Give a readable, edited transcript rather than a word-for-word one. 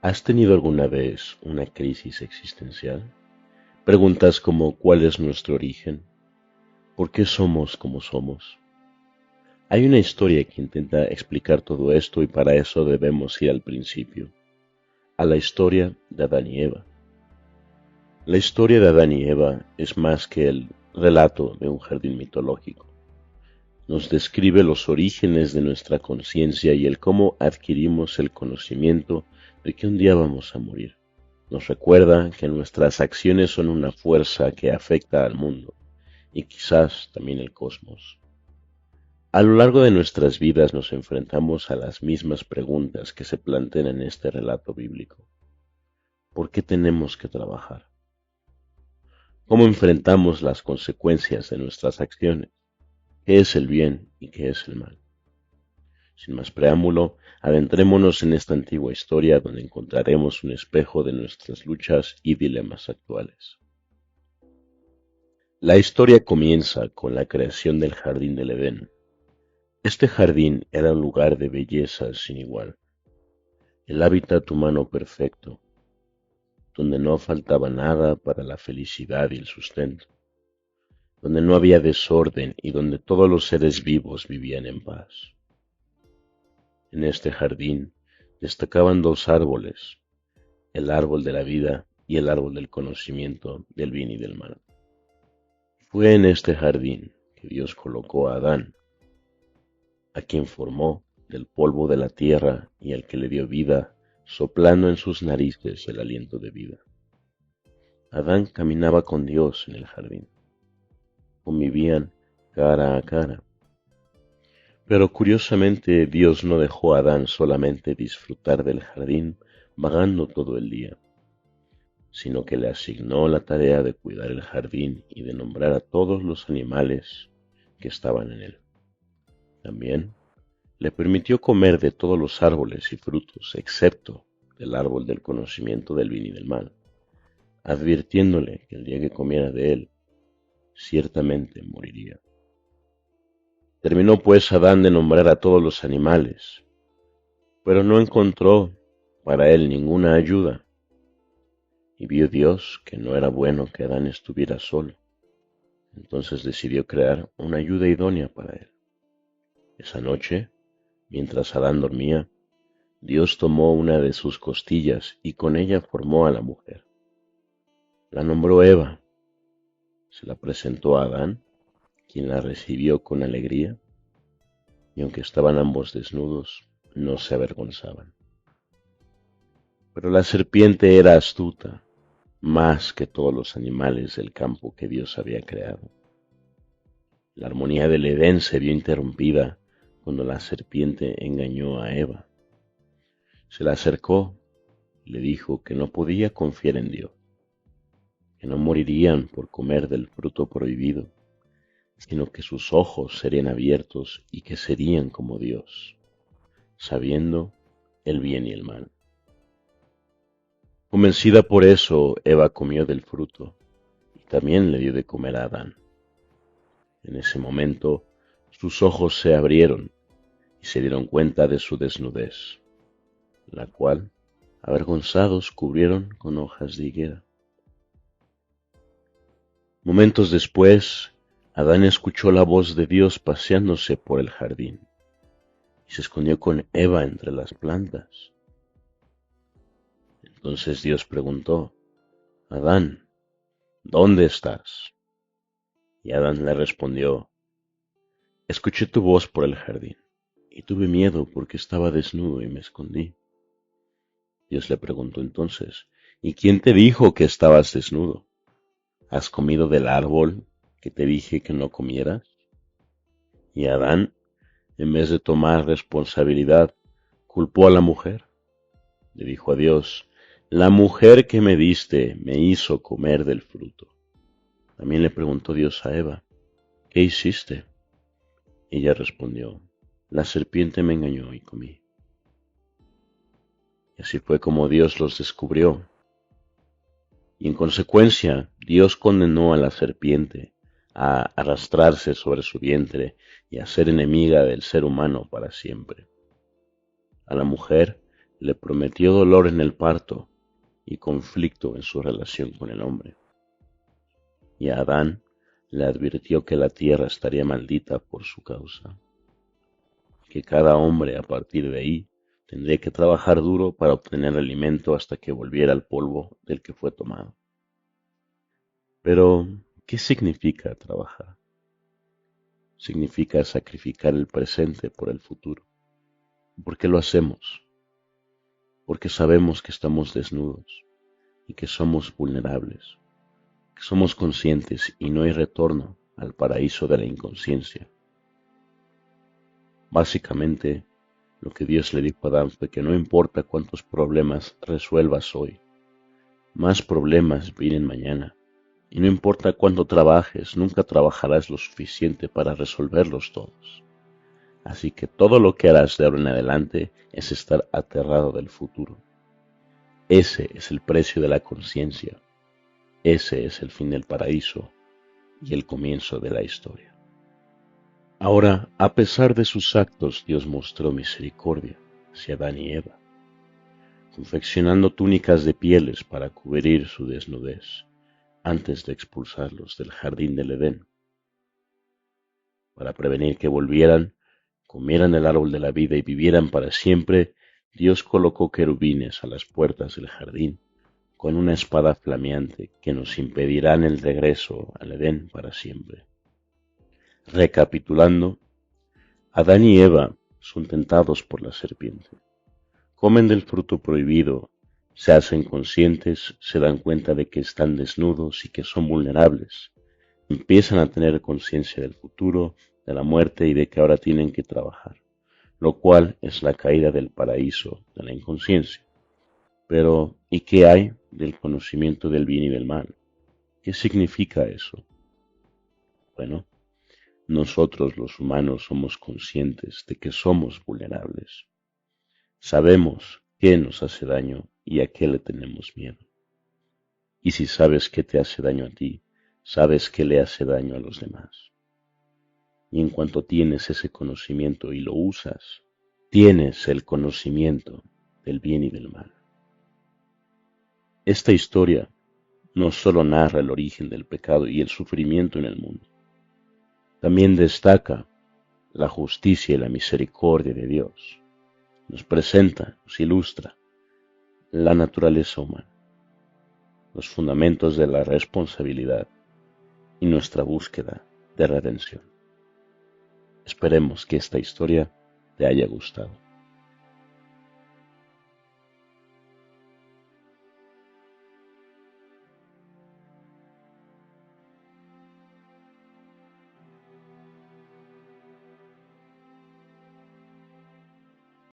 ¿Has tenido alguna vez una crisis existencial? Preguntas como ¿cuál es nuestro origen? ¿Por qué somos como somos? Hay una historia que intenta explicar todo esto y para eso debemos ir al principio, a la historia de Adán y Eva. La historia de Adán y Eva es más que el relato de un jardín mitológico. Nos describe los orígenes de nuestra conciencia y el cómo adquirimos el conocimiento de que un día vamos a morir. Nos recuerda que nuestras acciones son una fuerza que afecta al mundo y quizás también el cosmos. A lo largo de nuestras vidas nos enfrentamos a las mismas preguntas que se plantean en este relato bíblico. ¿Por qué tenemos que trabajar? ¿Cómo enfrentamos las consecuencias de nuestras acciones? ¿Qué es el bien y qué es el mal? Sin más preámbulo, adentrémonos en esta antigua historia donde encontraremos un espejo de nuestras luchas y dilemas actuales. La historia comienza con la creación del jardín del Edén. Este jardín era un lugar de belleza sin igual, el hábitat humano perfecto, donde no faltaba nada para la felicidad y el sustento, donde no había desorden y donde todos los seres vivos vivían en paz. En este jardín destacaban dos árboles, el árbol de la vida y el árbol del conocimiento del bien y del mal. Fue en este jardín que Dios colocó a Adán, a quien formó del polvo de la tierra y al que le dio vida, soplando en sus narices el aliento de vida. Adán caminaba con Dios en el jardín. Convivían cara a cara. Pero curiosamente Dios no dejó a Adán solamente disfrutar del jardín vagando todo el día, sino que le asignó la tarea de cuidar el jardín y de nombrar a todos los animales que estaban en él. También le permitió comer de todos los árboles y frutos, excepto del árbol del conocimiento del bien y del mal, advirtiéndole que el día que comiera de él, ciertamente moriría. Terminó pues Adán de nombrar a todos los animales, pero no encontró para él ninguna ayuda, y vio Dios que no era bueno que Adán estuviera solo. Entonces decidió crear una ayuda idónea para él. Esa noche, mientras Adán dormía, Dios tomó una de sus costillas y con ella formó a la mujer. La nombró Eva, se la presentó a Adán, quien la recibió con alegría, y aunque estaban ambos desnudos, no se avergonzaban. Pero la serpiente era astuta, más que todos los animales del campo que Dios había creado. La armonía del Edén se vio interrumpida cuando la serpiente engañó a Eva. Se la acercó y le dijo que no podía confiar en Dios, que no morirían por comer del fruto prohibido, sino que sus ojos serían abiertos y que serían como Dios, sabiendo el bien y el mal. Convencida por eso, Eva comió del fruto y también le dio de comer a Adán. En ese momento, sus ojos se abrieron y se dieron cuenta de su desnudez, la cual, avergonzados, cubrieron con hojas de higuera. Momentos después, Adán escuchó la voz de Dios paseándose por el jardín y se escondió con Eva entre las plantas. Entonces Dios preguntó, Adán, ¿dónde estás? Y Adán le respondió, escuché tu voz por el jardín y tuve miedo porque estaba desnudo y me escondí. Dios le preguntó entonces, ¿y quién te dijo que estabas desnudo? ¿Has comido del árbol que te dije que no comieras? Y Adán, en vez de tomar responsabilidad, culpó a la mujer. Le dijo a Dios, la mujer que me diste me hizo comer del fruto. También le preguntó Dios a Eva, ¿qué hiciste? Ella respondió, la serpiente me engañó y comí. Y así fue como Dios los descubrió. Y en consecuencia, Dios condenó a la serpiente a arrastrarse sobre su vientre y a ser enemiga del ser humano para siempre. A la mujer le prometió dolor en el parto y conflicto en su relación con el hombre. Y a Adán le advirtió que la tierra estaría maldita por su causa, que cada hombre a partir de ahí tendría que trabajar duro para obtener alimento hasta que volviera al polvo del que fue tomado. Pero, ¿qué significa trabajar? Significa sacrificar el presente por el futuro. ¿Por qué lo hacemos? Porque sabemos que estamos desnudos y que somos vulnerables, que somos conscientes y no hay retorno al paraíso de la inconsciencia. Básicamente, lo que Dios le dijo a Adán fue que no importa cuántos problemas resuelvas hoy, más problemas vienen mañana. Y no importa cuánto trabajes, nunca trabajarás lo suficiente para resolverlos todos. Así que todo lo que harás de ahora en adelante es estar aterrado del futuro. Ese es el precio de la conciencia. Ese es el fin del paraíso y el comienzo de la historia. Ahora, a pesar de sus actos, Dios mostró misericordia hacia Adán y Eva, confeccionando túnicas de pieles para cubrir su desnudez antes de expulsarlos del jardín del Edén, para prevenir que volvieran, comieran el árbol de la vida y vivieran para siempre. Dios colocó querubines a las puertas del jardín con una espada flameante que nos impedirán el regreso al Edén para siempre. Recapitulando, Adán y Eva son tentados por la serpiente, comen del fruto prohibido, se hacen conscientes, se dan cuenta de que están desnudos y que son vulnerables, empiezan a tener conciencia del futuro, de la muerte y de que ahora tienen que trabajar, lo cual es la caída del paraíso de la inconsciencia. Pero, ¿y qué hay del conocimiento del bien y del mal? ¿Qué significa eso? Bueno, nosotros los humanos somos conscientes de que somos vulnerables. Sabemos qué nos hace daño y a qué le tenemos miedo. Y si sabes qué te hace daño a ti, sabes qué le hace daño a los demás. Y en cuanto tienes ese conocimiento y lo usas, tienes el conocimiento del bien y del mal. Esta historia no solo narra el origen del pecado y el sufrimiento en el mundo, también destaca la justicia y la misericordia de Dios. Nos presenta, nos ilustra la naturaleza humana, los fundamentos de la responsabilidad y nuestra búsqueda de redención. Esperemos que esta historia te haya gustado.